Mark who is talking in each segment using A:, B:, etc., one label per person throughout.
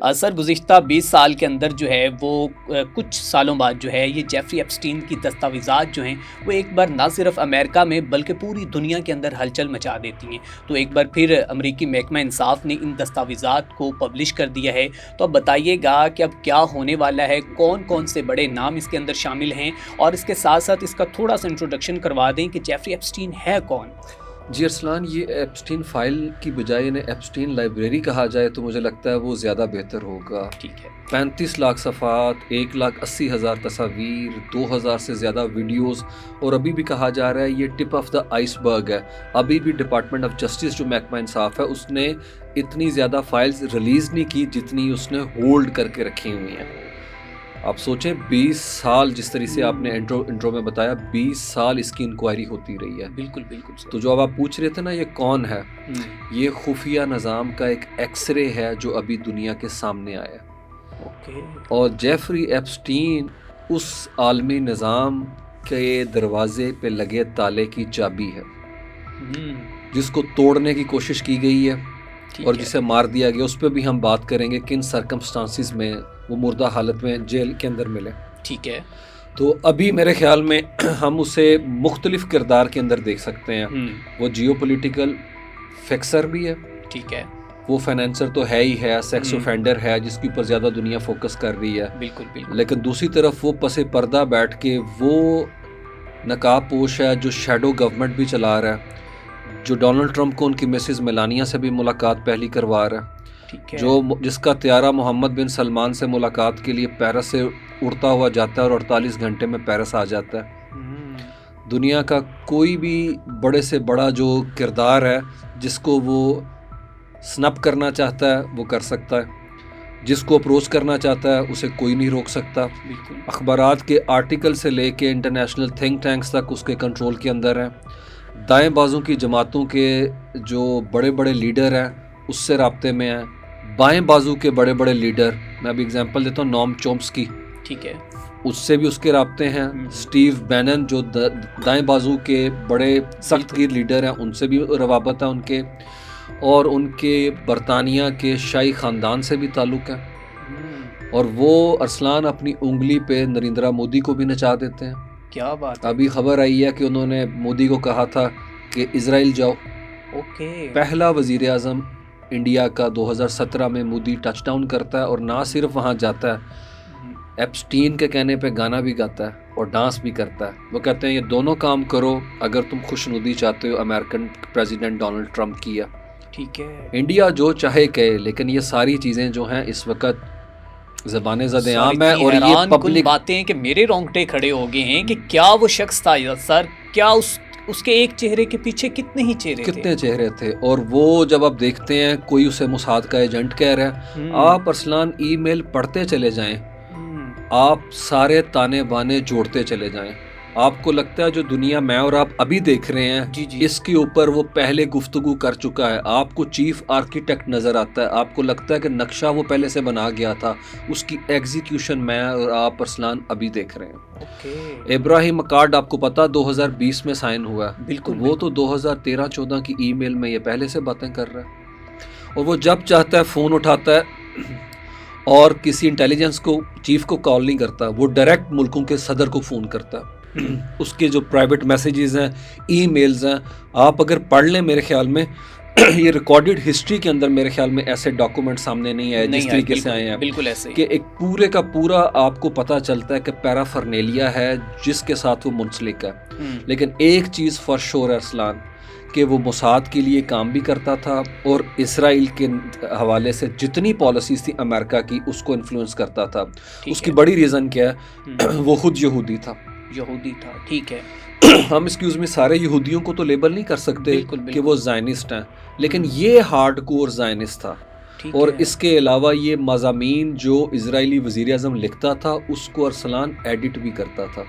A: سر گزشتہ 20 سال کے اندر جو ہے وہ کچھ سالوں بعد جو ہے یہ جیفری ایپسٹین کی دستاویزات جو ہیں وہ ایک بار نہ صرف امریکہ میں بلکہ پوری دنیا کے اندر ہلچل مچا دیتی ہیں. تو ایک بار پھر امریکی محکمہ انصاف نے ان دستاویزات کو پبلش کر دیا ہے. تو اب بتائیے گا کہ اب کیا ہونے والا ہے, کون کون سے بڑے نام اس کے اندر شامل ہیں, اور اس کے ساتھ ساتھ اس کا تھوڑا سا انٹروڈکشن کروا دیں کہ جیفری ایپسٹین ہے کون.
B: جی ارسلان, یہ ایپسٹین فائل کی بجائے انہیں ایپسٹین لائبریری کہا جائے تو مجھے لگتا ہے وہ زیادہ بہتر ہوگا.
A: ٹھیک ہے.
B: 35 لاکھ صفحات, 1,80,000 تصاویر, 2,000 سے زیادہ ویڈیوز, اور ابھی بھی کہا جا رہا ہے یہ ٹپ آف دا آئس برگ ہے. ابھی بھی ڈپارٹمنٹ آف جسٹس جو محکمہ انصاف ہے اس نے اتنی زیادہ فائلز ریلیز نہیں کی جتنی اس نے ہولڈ کر کے رکھی ہوئی ہیں. آپ سوچیں 20 سال, جس طرح سے آپ نے انٹرو میں بتایا, 20 سال اس کی انکوائری ہوتی رہی ہے.
A: بالکل بالکل.
B: تو جو اب آپ پوچھ رہے تھے نا یہ کون ہے, یہ خفیہ نظام کا ایک ایکس رے ہے جو ابھی دنیا کے سامنے آیا. اور جیفری ایپسٹین اس عالمی نظام کے دروازے پہ لگے تالے کی چابی ہے جس کو توڑنے کی کوشش کی گئی ہے اور جسے مار دیا گیا. اس پہ بھی ہم بات کریں گے کن سرکمسٹانسز میں وہ مردہ حالت میں جیل کے اندر ملے.
A: ٹھیک ہے.
B: تو ابھی میرے خیال میں ہم اسے مختلف کردار کے اندر دیکھ سکتے ہیں. وہ جیو پولیٹیکل فکسر بھی ہے.
A: ٹھیک ہے.
B: وہ فائنینسر تو ہے ہی ہے, سیکس اوفینڈر ہے جس کے اوپر زیادہ دنیا فوکس کر رہی ہے.
A: بالکل بالکل.
B: لیکن دوسری طرف وہ پس پردہ بیٹھ کے وہ نقاب پوش ہے جو شیڈو گورنمنٹ بھی چلا رہا ہے, جو ڈونلڈ ٹرمپ کو ان کی مسز میلانیہ سے بھی ملاقات پہلی کروا رہا ہے, جو جس کا طیارہ محمد بن سلمان سے ملاقات کے لیے پیرس سے اڑتا ہوا جاتا ہے اور 48 گھنٹے میں پیرس آ جاتا ہے. دنیا کا کوئی بھی بڑے سے بڑا جو کردار ہے جس کو وہ سنپ کرنا چاہتا ہے وہ کر سکتا ہے, جس کو اپروچ کرنا چاہتا ہے اسے کوئی نہیں روک سکتا. اخبارات کے آرٹیکل سے لے کے انٹرنیشنل تھنک ٹینکس تک اس کے کنٹرول کے اندر ہیں. دائیں بازو کی جماعتوں کے جو بڑے بڑے لیڈر ہیں اس سے رابطے میں ہیں. بائیں بازو کے بڑے بڑے لیڈر, میں ابھی اگزامپل دیتا ہوں نوم چومسکی,
A: ٹھیک ہے,
B: اس سے بھی اس کے رابطے ہیں. سٹیو بینن جو دائیں بازو کے بڑے سخت گیر لیڈر ہیں ان سے بھی روابط ہے ان کے, اور ان کے برطانیہ کے شاہی خاندان سے بھی تعلق ہے. اور وہ ارسلان اپنی انگلی پہ نریندرا مودی کو بھی نچا دیتے ہیں.
A: کیا بات.
B: ابھی خبر آئی ہے کہ انہوں نے مودی کو کہا تھا کہ اسرائیل جاؤ. پہلا وزیر اعظم انڈیا کا 2017 میں مودی ٹچ ڈاؤن کرتا ہے, اور نہ صرف وہاں جاتا ہے, ایپسٹین کے کہنے پہ گانا بھی گاتا ہے اور ڈانس بھی کرتا ہے. وہ کہتے ہیں یہ دونوں کام کرو اگر تم خوشنودی چاہتے ہو امریکن پریزیڈنٹ ڈونلڈ ٹرمپ کی.
A: ٹھیک ہے.
B: انڈیا جو چاہے کہے, لیکن یہ ساری چیزیں جو ہیں اس وقت زبان زد عام ہے, اور یہ پبلک
A: باتیں کہ میرے رونگٹے کھڑے ہو گئے ہیں کہ کیا وہ شخص تھا سر, کیا اس کے ایک چہرے کے پیچھے کتنے
B: چہرے تھے. اور وہ جب آپ دیکھتے ہیں کوئی اسے موساد کا ایجنٹ کہہ رہا ہے, آپ ارسلان ای میل پڑھتے چلے جائیں, آپ سارے تانے بانے جوڑتے چلے جائیں, آپ کو لگتا ہے جو دنیا میں اور آپ ابھی دیکھ رہے ہیں اس کے اوپر وہ پہلے گفتگو کر چکا ہے. آپ کو چیف آرکیٹیکٹ نظر آتا ہے, آپ کو لگتا ہے کہ نقشہ وہ پہلے سے بنا گیا تھا, اس کی ایگزیکیوشن میں اور آپ ارسلان ابھی دیکھ رہے ہیں. ابراہیم اکارڈ آپ کو پتا 2020 میں سائن ہوا ہے, بالکل وہ تو 2013-14 کی ای میل میں یہ پہلے سے باتیں کر رہا ہے. اور وہ جب چاہتا ہے فون اٹھاتا ہے اور کسی انٹیلیجنس کو چیف کو کال نہیں کرتا, وہ ڈائریکٹ ملکوں کے صدر کو فون کرتا ہے. اس کے جو پرائیویٹ میسیجز ہیں, ای میلز ہیں, آپ اگر پڑھ لیں میرے خیال میں یہ ریکارڈڈ ہسٹری کے اندر میرے خیال میں ایسے ڈاکومنٹ سامنے نہیں آئے جس طریقے سے آئے ہیں.
A: بالکل ایسے
B: کہ ایک پورے کا پورا آپ کو پتہ چلتا ہے کہ پیرافرنیلیا ہے جس کے ساتھ وہ منسلک ہے. لیکن ایک چیز فار شور ارسلان کہ وہ موساد کے لیے کام بھی کرتا تھا, اور اسرائیل کے حوالے سے جتنی پالیسیز تھی امریکہ کی اس کو انفلوئنس کرتا تھا. اس کی بڑی ریزن کیا ہے, وہ خود یہودی تھا.
A: ٹھیک ہے.
B: ہم ایکسکیوز میں سارے یہودیوں کو تو لیبل نہیں کر سکتے کہ وہ زائنسٹ ہیں, لیکن یہ ہارڈ کور زائنسٹ تھا. اور اس کے علاوہ یہ مضامین جو اسرائیلی وزیر اعظم لکھتا تھا اس کو ارسلان ایڈٹ بھی کرتا تھا.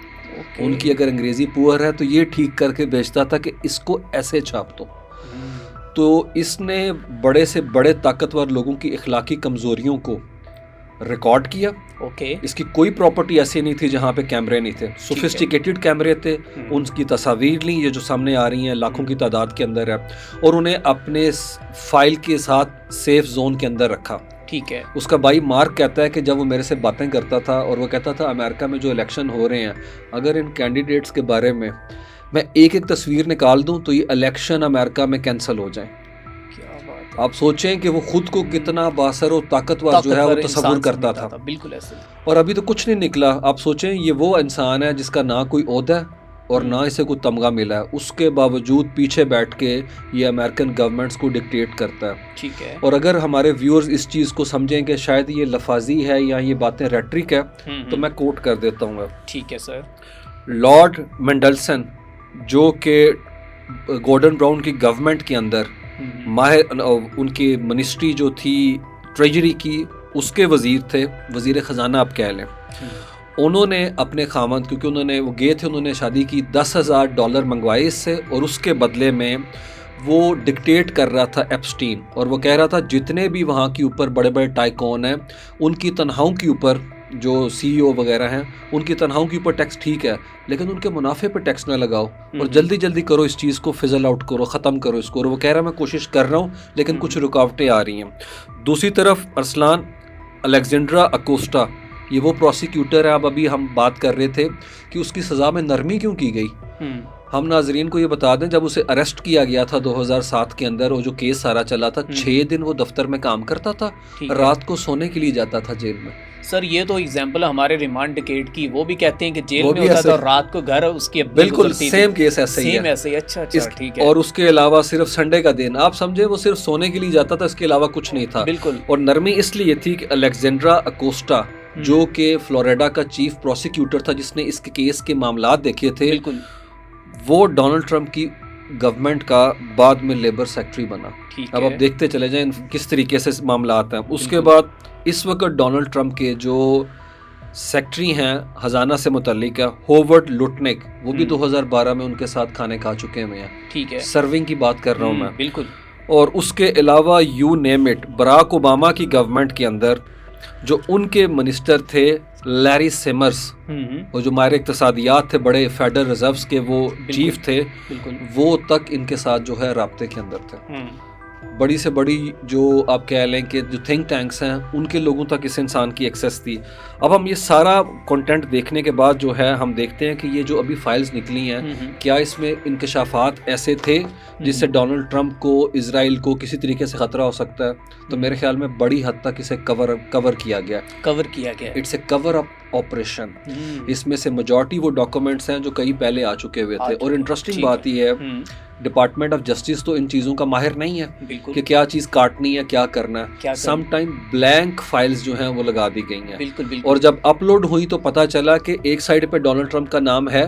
B: ان کی اگر انگریزی پور ہے تو یہ ٹھیک کر کے بھیجتا تھا کہ اس کو ایسے چھاپ دو. تو اس نے بڑے سے بڑے طاقتور لوگوں کی اخلاقی کمزوریوں کو ریکارڈ کیا. اس کی کوئی پراپرٹی ایسی نہیں تھی جہاں پہ کیمرے نہیں تھے, سوفسٹیکیٹڈ کیمرے تھے. ان کی تصاویر لیں, یہ جو سامنے آ رہی ہیں لاکھوں کی تعداد کے اندر ہے, اور انہیں اپنے فائل کے ساتھ سیف زون کے اندر رکھا.
A: ٹھیک ہے.
B: اس کا بھائی مارک کہتا ہے کہ جب وہ میرے سے باتیں کرتا تھا اور وہ کہتا تھا امریکہ میں جو الیکشن ہو رہے ہیں اگر ان کینڈیڈیٹس کے بارے میں میں ایک ایک تصویر نکال دوں تو یہ الیکشن امریکہ میں کینسل ہو جائیں. آپ سوچیں کہ وہ خود کو کتنا بااثر و طاقتور جو ہے وہ تصور کرتا تھا.
A: بالکل ایسے.
B: اور ابھی تو کچھ نہیں نکلا. آپ سوچیں یہ وہ انسان ہے جس کا نہ کوئی عہدہ ہے اور نہ اسے کوئی تمغہ ملا ہے, اس کے باوجود پیچھے بیٹھ کے یہ امریکن گورنمنٹس کو ڈکٹیٹ کرتا ہے.
A: ٹھیک ہے.
B: اور اگر ہمارے ویورز اس چیز کو سمجھیں کہ شاید یہ لفاظی ہے یا یہ باتیں ریٹرک ہے تو میں کوٹ کر دیتا ہوں.
A: ٹھیک ہے سر.
B: لارڈ مینڈلسن جو کہ گورڈن براؤن کی گورنمنٹ کے اندر ماہر ان کی منسٹری جو تھی ٹریجری کی اس کے وزیر تھے, وزیر خزانہ آپ کہہ لیں, انہوں نے اپنے خامند کیونکہ وہ گئے تھے, انہوں نے شادی کی, $10,000 منگوائے اس سے, اور اس کے بدلے میں وہ ڈکٹیٹ کر رہا تھا ایپسٹین, اور وہ کہہ رہا تھا جتنے بھی وہاں کے اوپر بڑے بڑے ٹائکون ہیں ان کی تنخواہوں کے اوپر, جو سی ای او وغیرہ ہیں ان کی تنخواہوں کے اوپر ٹیکس ٹھیک ہے لیکن ان کے منافع پہ ٹیکس نہ لگاؤ, اور جلدی جلدی کرو اس چیز کو, فزل آؤٹ کرو, ختم کرو اس کو. اور وہ کہہ رہا میں کوشش کر رہا ہوں لیکن کچھ رکاوٹیں آ رہی ہیں. دوسری طرف ارسلان الیگزینڈرا اکوسٹا, یہ وہ پروسیکیوٹر ہے, اب ابھی ہم بات کر رہے تھے کہ اس کی سزا میں نرمی کیوں کی گئی. ہم ناظرین کو یہ بتا دیں جب اسے اریسٹ کیا گیا تھا 2007 کے اندر, اور جو کیس سارا چلا تھا 6 دن وہ دفتر میں کام کرتا تھا, رات کو سونے کے لیے جاتا تھا جیل میں.
A: سر یہ تو ایگزامپل ہمارے ریمانڈ ٹکیٹ کی, وہ بھی کہتے ہیں کہ جیل میں ہوتا تھا اور رات کو گھر اس کی
B: بالکل سیم کیس ایسے ہی ہے.
A: اچھا ٹھیک ہے.
B: اور اس کے علاوہ صرف سنڈے کا دن آپ سمجھے وہ صرف سونے کے لیے جاتا تھا, اس کے علاوہ کچھ نہیں تھا.
A: بالکل.
B: اور نرمی اس لیے تھی کہ الیگزینڈرا اکوسٹا جو کہ فلوریڈا کا چیف پروسیکیوٹر تھا جس نے اس کے کیس کے معاملات دیکھے تھے,
A: بالکل,
B: وہ ڈونلڈ ٹرمپ کی گورنمنٹ کا بعد میں لیبر سیکٹری بنا. اب آپ دیکھتے چلے جائیں کس طریقے سے معاملات ہیں. اس کے بعد اس وقت ڈونلڈ ٹرمپ کے جو سیکٹری ہیں خزانہ سے متعلق ہے ہوورڈ لوٹنک, وہ بھی 2012 میں ان کے ساتھ کھانے کھا چکے ہوئے ہیں.
A: ٹھیک ہے.
B: سرونگ کی بات کر رہا ہوں میں.
A: بالکل.
B: اور اس کے علاوہ you name it, Barack Obama کی گورنمنٹ کے اندر جو ان کے منسٹر تھے لیری سیمرز, اور جو ماہر اقتصادیات تھے بڑے فیڈرل ریزروز کے وہ چیف تھے, وہ تک ان کے ساتھ جو ہے رابطے کے اندر تھے. بڑی سے بڑی جو آپ کہہ لیں کہ جو تھنک ٹینکس ہیں ان کے لوگوں تک اس انسان کی ایکسیس تھی. اب ہم یہ سارا کنٹینٹ دیکھنے کے بعد جو ہے ہم دیکھتے ہیں کہ یہ جو ابھی فائلز نکلی ہیں کیا اس میں انکشافات ایسے تھے جس سے ڈونلڈ ٹرمپ کو, اسرائیل کو کسی طریقے سے خطرہ ہو سکتا ہے. تو میرے خیال میں بڑی حد تک اسے کور کیا گیا. It's a cover up operation. اس میں سے میجورٹی وہ ڈاکومنٹس ہیں جو کئی پہلے آ چکے ہوئے تھے. اور انٹرسٹنگ بات یہ ہے ڈپارٹمنٹ آف جسٹس تو ان چیزوں کا ماہر نہیں ہے کہ کیا چیز کاٹنی ہے کیا کرنا ہے. سم ٹائم بلینک فائلز جو ہیں وہ لگا دی گئی ہیں, اور جب اپلوڈ ہوئی تو پتا چلا کہ ایک سائڈ پہ ڈونلڈ ٹرمپ کا نام ہے,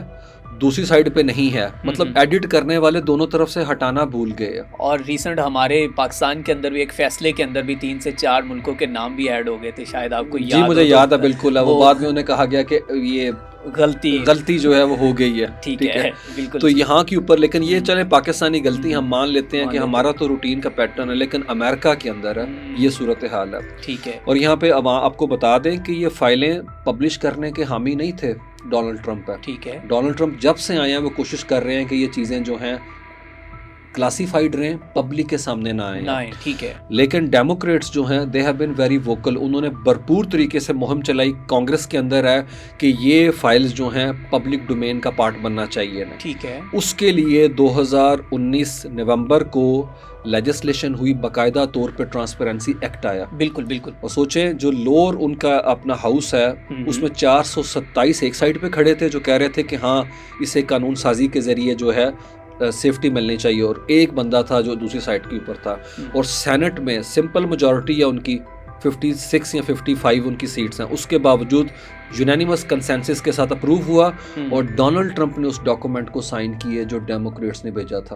B: دوسری سائڈ پہ نہیں ہے, مطلب ایڈٹ کرنے والے دونوں طرف سے ہٹانا بھول گئے.
A: اور ریسنٹ ہمارے پاکستان کے اندر بھی ایک فیصلے کے اندر بھی 3 سے 4 ملکوں کے نام بھی ایڈ ہو گئے تھے, شاید آپ کو یاد.
B: جی مجھے یاد ہے بالکل. وہ بعد میں انہیں کہا گیا کہ یہ غلطی جو ہے وہ ہو گئی ہے. ٹھیک ہے بالکل. تو یہاں کے اوپر لیکن یہ چلے پاکستانی غلطی ہم مان لیتے ہیں کہ ہمارا تو روٹین کا پیٹرن ہے, لیکن امریکہ کے اندر ہے یہ صورتحال ہے.
A: ٹھیک ہے.
B: اور یہاں پہ آپ کو بتا دیں کہ یہ فائلیں پبلش کرنے کے حامی نہیں تھے ڈونلڈ ٹرمپ ہے.
A: ٹھیک ہے.
B: ڈونلڈ ٹرمپ جب سے آئے ہیں وہ کوشش کر رہے ہیں کہ یہ چیزیں جو ہیں کلاسیفائڈ رہیں, پبلک کے سامنے نہ آئیں.
A: ٹھیک ہے.
B: لیکن ڈیموکریٹس جو ہیں they have been very vocal, انہوں نے بھرپور طریقے سے مہم چلائی کانگریس کے اندر ہے کہ یہ فائلز جو ہیں پبلک ڈومین کا پارٹ بننا چاہیے.
A: ٹھیک ہے.
B: اس کے لیے 2019 نومبر کو لیجسلیشن ہوئی, باقاعدہ طور پہ ٹرانسپیرنسی ایکٹ آیا.
A: بالکل بالکل.
B: اور سوچیں جو لور ان کا اپنا ہاؤس ہے اس میں 427 ایک سائڈ پہ کھڑے تھے جو کہہ رہے تھے کہ ہاں اسے قانون سازی کے ذریعے جو ہے سیفٹی ملنی چاہیے, اور ایک بندہ تھا جو دوسری سائڈ کے اوپر تھا. اور سینٹ میں سمپل میجورٹی ہے ان کی 56 یا 55 ان کی سیٹس ہیں, اس کے باوجود یونینیمس کنسنسس کے ساتھ اپروو ہوا, اور ڈونلڈ ٹرمپ نے اس ڈاکومنٹ کو سائن کیے جو ڈیموکریٹس نے بھیجا تھا.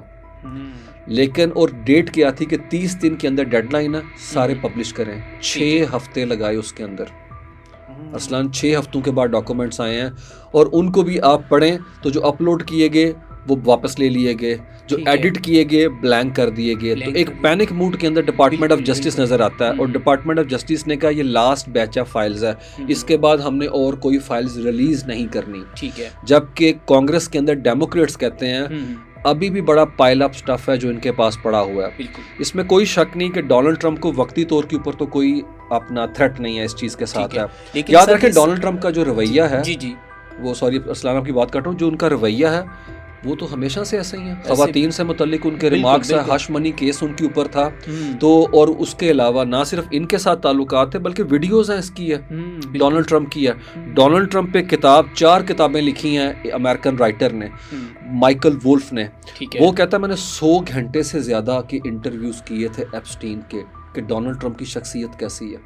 B: لیکن اور ڈیٹ کیا تھی کہ 30 دن کے اندر ڈیڈ لائن ہے, سارے پبلش کریں. 6 ہفتے لگائے اس کے اندر. اصلاً 6 ہفتوں کے بعد ڈاکومنٹس آئے ہیں, اور ان کو بھی آپ پڑھیں تو جو اپلوڈ کیے گئے وہ واپس لے لیے گئے, جو ایڈٹ کیے گئے بلینک کر دیے گئے. تو ایک پینک موڈ کے اندر ڈپارٹمنٹ آف جسٹس نظر آتا ہے, اور ڈپارٹمنٹ آف جسٹس نے کہا یہ لاسٹ بیچ آف فائلز ہے, اس کے بعد ہم نے اور کوئی فائلز ریلیز نہیں کرنی.
A: ٹھیک ہے.
B: جبکہ کانگریس کے اندر ڈیموکریٹس کہتے ہیں ابھی بھی بڑا پائل اپ سٹف ہے جو ان کے پاس پڑا ہوا ہے.
A: بالکل
B: اس میں کوئی شک نہیں کہ ڈونلڈ ٹرمپ کو وقتی طور کے اوپر تو کوئی اپنا تھریٹ نہیں ہے اس چیز کے ساتھ ہے. یاد رکھیں ڈونلڈ ٹرمپ کا جو رویہ ہے وہ سوری اسلام کی بات کر رہا ہوں، جو ان کا رویہ ہے وہ تو ہمیشہ سے ایسا ہی ہے. خواتین سے متعلق ان کے ریمارکس ہے، ہش منی کیس ان کے اوپر تھا تو، اور اس کے علاوہ نہ صرف ان کے ساتھ تعلقات ہیں بلکہ ویڈیوز ہیں اس کی ہے ڈونلڈ ٹرمپ کی ہے. ڈونلڈ ٹرمپ پہ 4 کتابیں لکھی ہیں امریکن رائٹر نے، مائیکل وولف نے. وہ کہتا ہے میں نے 100 گھنٹے سے زیادہ کے انٹرویوز کیے تھے ایپسٹین کے کہ ڈونلڈ ٹرمپ کی شخصیت کیسی ہے.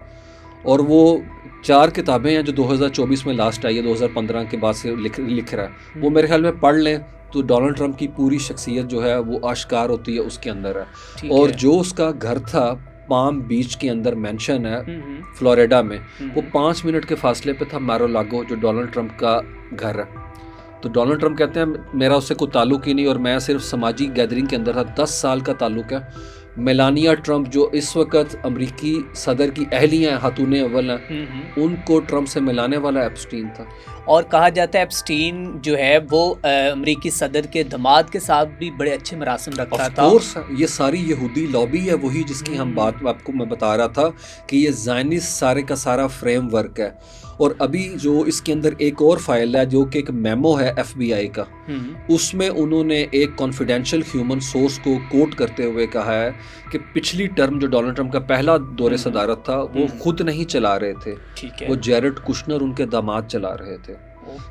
B: اور وہ 4 کتابیں ہیں جو 2024 میں لاسٹ آئی ہے، 2015 کے بعد سے لکھ رہا ہے. وہ میرے خیال میں پڑھ لیں تو ڈونلڈ ٹرمپ کی پوری شخصیت جو ہے وہ آشکار ہوتی ہے، اس کے اندر ہے. اور جو اس کا گھر تھا پام بیچ کے اندر مینشن ہے فلوریڈا میں، وہ 5 منٹ کے فاصلے پہ تھا میرو لاگو جو ڈونلڈ ٹرمپ کا گھر ہے. تو ڈونلڈ ٹرمپ کہتے ہیں میرا اس سے کوئی تعلق ہی نہیں، اور میں صرف سماجی گیدرنگ کے اندر تھا. 10 سال کا تعلق ہے. میلانیا ٹرمپ جو اس وقت امریکی صدر کی اہلیہ ہیں، خاتون اول ہیں، ان کو ٹرمپ سے ملانے والا ایپسٹین تھا.
A: اور کہا جاتا ہے ایپسٹین جو ہے وہ امریکی صدر کے داماد کے ساتھ بھی بڑے اچھے مراسم رکھتا تھا.
B: یہ ساری یہودی لابی ہے وہی جس کی ہم بات آپ کو میں بتا رہا تھا کہ یہ زائنسٹ سارے کا سارا فریم ورک ہے. اور ابھی جو اس کے اندر ایک اور فائل ہے جو کہ ایک میمو ہے FBI کا، اس میں انہوں نے ایک کانفیڈینشیل ہیومن سورس کو کوٹ کرتے ہوئے کہا ہے کہ پچھلی ٹرم جو ڈونلڈ ٹرمپ کا پہلا دور صدارت تھا وہ خود نہیں چلا رہے تھے، وہ جیرڈ کشنر ان کے داماد چلا رہے تھے.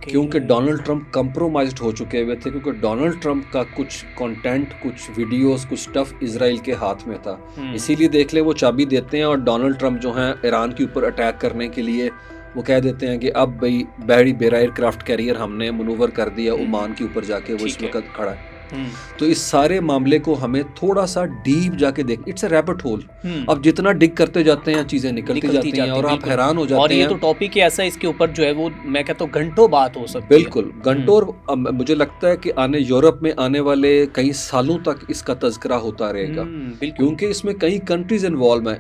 B: کیونکہ ڈونلڈ ٹرمپ کمپرومائزڈ ہو چکے ہوئے تھے، کیونکہ ڈونلڈ ٹرمپ کا کچھ کانٹینٹ، کچھ ویڈیوز، کچھ سٹف اسرائیل کے ہاتھ میں تھا. اسی لیے دیکھ لیں وہ چابی دیتے ہیں، اور ڈونلڈ ٹرمپ جو ہیں ایران کے اوپر اٹیک کرنے کے لیے وہ کہہ دیتے ہیں کہ اب بھائی بیرا ایئر کرافٹ کیریئر ہم نے منور کر دیا عمان کے اوپر جا کے، وہ اس وقت کھڑا ہے. تو اس سارے معاملے کو ہمیں تھوڑا سا ڈیپ جا کے دیکھ، اٹس اے ریبٹ ہول. اب جتنا ڈگ کرتے جاتے ہیں چیزیں نکلتی جاتی ہیں اور آپ حیران ہو جاتے ہیں.
A: اور یہ تو ٹاپک ہی ایسا ہے، اس کے اوپر جو ہے وہ میں کہتا ہوں گھنٹوں بات ہو سکتی ہے.
B: بالکل گھنٹوں. اور مجھے لگتا ہے کہ یورپ میں آنے والے کئی سالوں تک اس کا تذکرہ ہوتا رہے گا، کیونکہ اس میں کئی کنٹریز انوالو ہیں.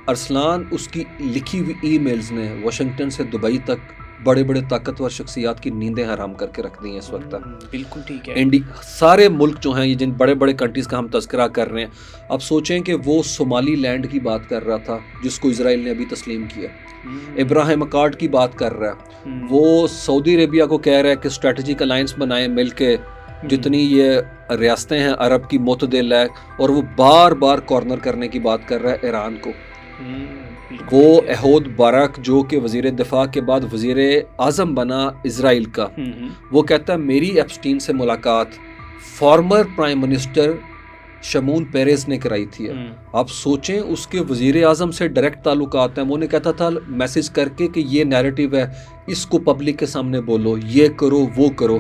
B: ارسلان اس کی لکھی ہوئی ای میلز نے واشنگٹن سے دبئی تک بڑے بڑے طاقتور شخصیات کی نیندیں حرام کر کے رکھ دی ہیں اس وقت تک.
A: بالکل ٹھیک ہے.
B: سارے ملک جو ہیں یہ جن بڑے بڑے کنٹریز کا ہم تذکرہ کر رہے ہیں، اب سوچیں کہ وہ صومالی لینڈ کی بات کر رہا تھا جس کو اسرائیل نے ابھی تسلیم کیا، ابراہیم اکارڈ کی بات کر رہا ہے، وہ سعودی عربیہ کو کہہ رہا ہے کہ اسٹریٹجک الائنس بنائیں مل کے، جتنی یہ ریاستیں ہیں عرب کی معتدل ہے، اور وہ بار بار کارنر کرنے کی بات کر رہا ہے ایران کو. وہ احود بارک جو کہ وزیر دفاع کے بعد وزیر اعظم بنا اسرائیل کا، وہ کہتا ہے میری ایپسٹین سے ملاقات فارمر پرائم منسٹر شمون پیریز نے کرائی تھی. آپ سوچیں اس کے وزیر اعظم سے ڈائریکٹ تعلقات ہیں. وہ نے کہتا تھا میسج کر کے کہ یہ نیریٹو ہے، اس کو پبلک کے سامنے بولو، یہ کرو وہ کرو.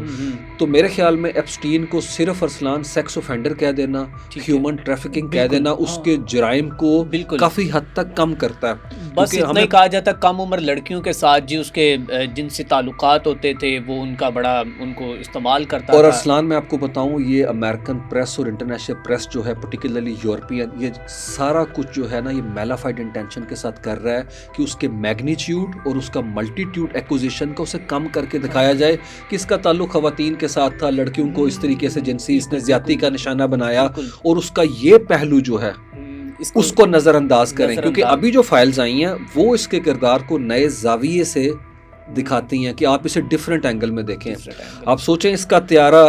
B: تو میرے خیال میں ایپسٹین کو صرف ارسلان سیکس اوفینڈر کہہ دینا، ہیومن ٹریفکنگ کہہ دینا اس کے جرائم کو کافی حد تک کم کرتا ہے.
A: بس اتنا ہی کہا جاتا ہے کم عمر لڑکیوں کے ساتھ جی اس کے جن سے تعلقات ہوتے تھے وہ ان کا بڑا ان کو استعمال کرتا تھا.
B: اور ارسلان میں آپ کو بتاؤں یہ امریکن پریس اور انٹرنیشنل پریس جو ہے پرٹیکولرلی یورپین، یہ سارا کچھ جو ہے نا یہ میلافائڈ انٹینشن کے ساتھ کر رہا ہے کہ اس کے میگنیچیوڈ اور اس کا ملٹیٹیوڈ ایکوزیشن کو اسے کم کر کے دکھایا جائے کہ اس کا تعلق خواتین کے ساتھ تھا، لڑکیوں کو اس طریقے سے جنسی اس نے زیادتی کا نشانہ بنایا، اور اس کا یہ پہلو جو ہے اس کو نظر انداز کریں. کیونکہ ابھی جو فائلز آئی ہیں وہ اس کے کردار کو نئے زاویے سے دکھاتی ہیں کہ آپ اسے ڈیفرنٹ اینگل میں دیکھیں. آپ سوچیں اس کا طیارہ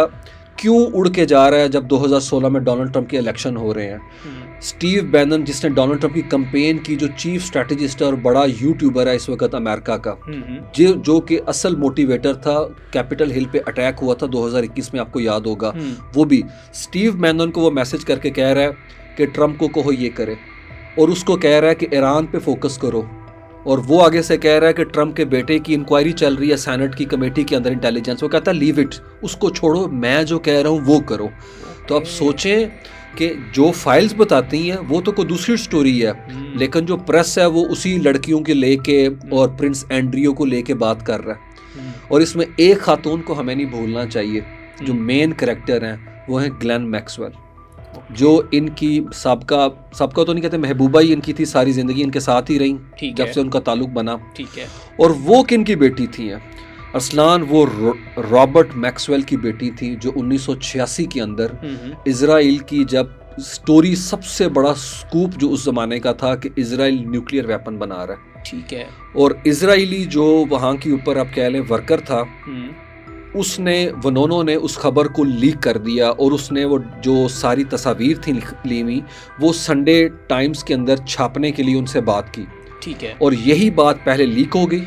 B: کیوں اڑ کے جا رہا ہے جب 2016 میں ڈونلڈ ٹرمپ کے الیکشن ہو رہے ہیں. اسٹیو بینن جس نے ڈونلڈ ٹرمپ کی کمپین کی، جو چیف اسٹریٹجسٹ ہے اور بڑا یوٹیوبر ہے اس وقت امریکہ کا، جو کہ اصل موٹیویٹر تھا کیپٹل ہل پہ اٹیک ہوا تھا 2021 میں، آپ کو یاد ہوگا، وہ بھی اسٹیو بینن کو وہ میسج کر کے کہہ رہا ہے کہ ٹرمپ کو کہو یہ کرے، اور اس کو کہہ رہا ہے کہ ایران پہ فوکس کرو. اور وہ آگے سے کہہ رہا ہے کہ ٹرمپ کے بیٹے کی انکوائری چل رہی ہے سینٹ کی کمیٹی کے اندر انٹیلیجنس، وہ کہتا ہے لیو اٹ، اس کو چھوڑو، میں جو کہہ رہا ہوں وہ کرو. تو اب سوچیں کہ جو فائلز بتاتی ہیں وہ تو کوئی دوسری سٹوری ہے، لیکن جو پریس ہے وہ اسی لڑکیوں کے لے کے اور پرنس اینڈریو کو لے کے بات کر رہا ہے. اور اس میں ایک خاتون کو ہمیں نہیں بھولنا چاہیے جو مین کریکٹر ہیں، وہ ہیں گلین میکسویل، جو ان کی سابقہ تو نہیں کہتے، محبوبہ ہی ان کی تھی، ساری زندگی ان کے ساتھ ہی رہیں جب سے ان کا تعلق بنا. اور وہ کن کی بیٹی تھی ہیں؟ ارسلان وہ رابرٹ میکسویل کی بیٹی تھی جو 1986 کے اندر اسرائیل کی جب سٹوری سب سے بڑا سکوپ جو اس زمانے کا تھا کہ اسرائیل نیوکلیئر ویپن بنا رہا ہے.
A: ٹھیک ہے.
B: اور اسرائیلی جو وہاں کے اوپر آپ کہہ لیں ورکر تھا, اس نے ونونو نے اس خبر کو لیک کر دیا, اور اس نے وہ جو ساری تصاویر تھیں لی ہوئی وہ سنڈے ٹائمز کے اندر چھاپنے کے لیے ان سے بات کی.
A: ٹھیک ہے.
B: اور یہی بات پہلے لیک ہو گئی,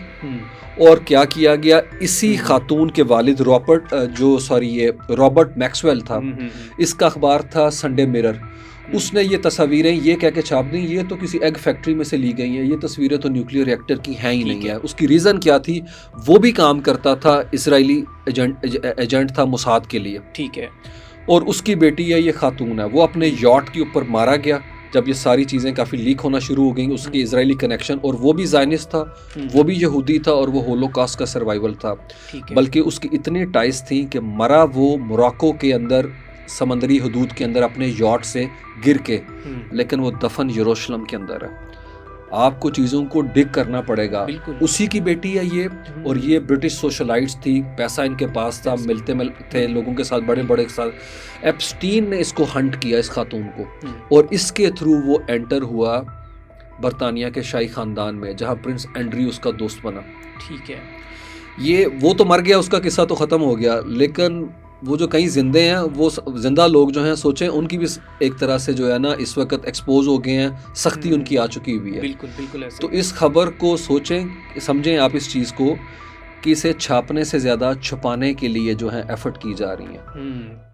B: اور کیا کیا گیا, اسی خاتون کے والد رابرٹ میکسویل تھا, اس کا اخبار تھا سنڈے مرر, اس نے یہ تصاویریں یہ کہہ کے چھاپ دیں یہ تو کسی ایگ فیکٹری میں سے لی گئی ہیں, یہ تصویریں تو نیوکلیئر ریئیکٹر کی ہیں ہی نہیں ہے. اس کی ریزن کیا تھی, وہ بھی کام کرتا تھا اسرائیلی ایجنٹ تھا موساد کے لیے.
A: ٹھیک ہے.
B: اور اس کی بیٹی ہے, یہ خاتون ہے, وہ اپنے یاٹ کے اوپر مارا گیا جب یہ ساری چیزیں کافی لیک ہونا شروع ہو گئیں, اس کی اسرائیلی کنیکشن, اور وہ بھی زائنسٹ تھا, وہ بھی یہودی تھا, اور وہ ہولوکاسٹ کا سروائیول تھا. بلکہ اس کی اتنی ٹائز تھیں کہ مرا وہ موراکو کے اندر سمندری حدود کے اندر اپنے یاٹ سے گر کے, لیکن وہ دفن یروشلم کے اندر ہے. آپ کو چیزوں کو ڈگ کرنا پڑے گا. اسی کی بیٹی ہے یہ, اور یہ برٹش سوشلائٹس تھی, پیسہ ان کے پاس تھا, ملتے تھے لوگوں کے ساتھ, بڑے بڑے کے ساتھ. ایپسٹین نے اس کو ہنٹ کیا, اس خاتون کو, اور اس کے تھرو وہ انٹر ہوا برطانیہ کے شاہی خاندان میں, جہاں پرنس اینڈریو اس کا دوست بنا.
A: ٹھیک ہے.
B: وہ تو مر گیا, اس کا قصہ تو ختم ہو گیا, لیکن وہ جو کئی زندے ہیں, وہ زندہ لوگ جو ہیں, سوچیں ان کی بھی ایک طرح سے جو ہے نا اس وقت ایکسپوز ہو گئے ہیں, سختی ان کی آ چکی ہوئی ہے.
A: بالکل بالکل ایسے.
B: تو اس خبر کو سوچیں, سمجھیں آپ اس چیز کو کہ اسے چھاپنے سے زیادہ چھپانے کے لیے جو ہے ایفرٹ کی جا رہی ہیں.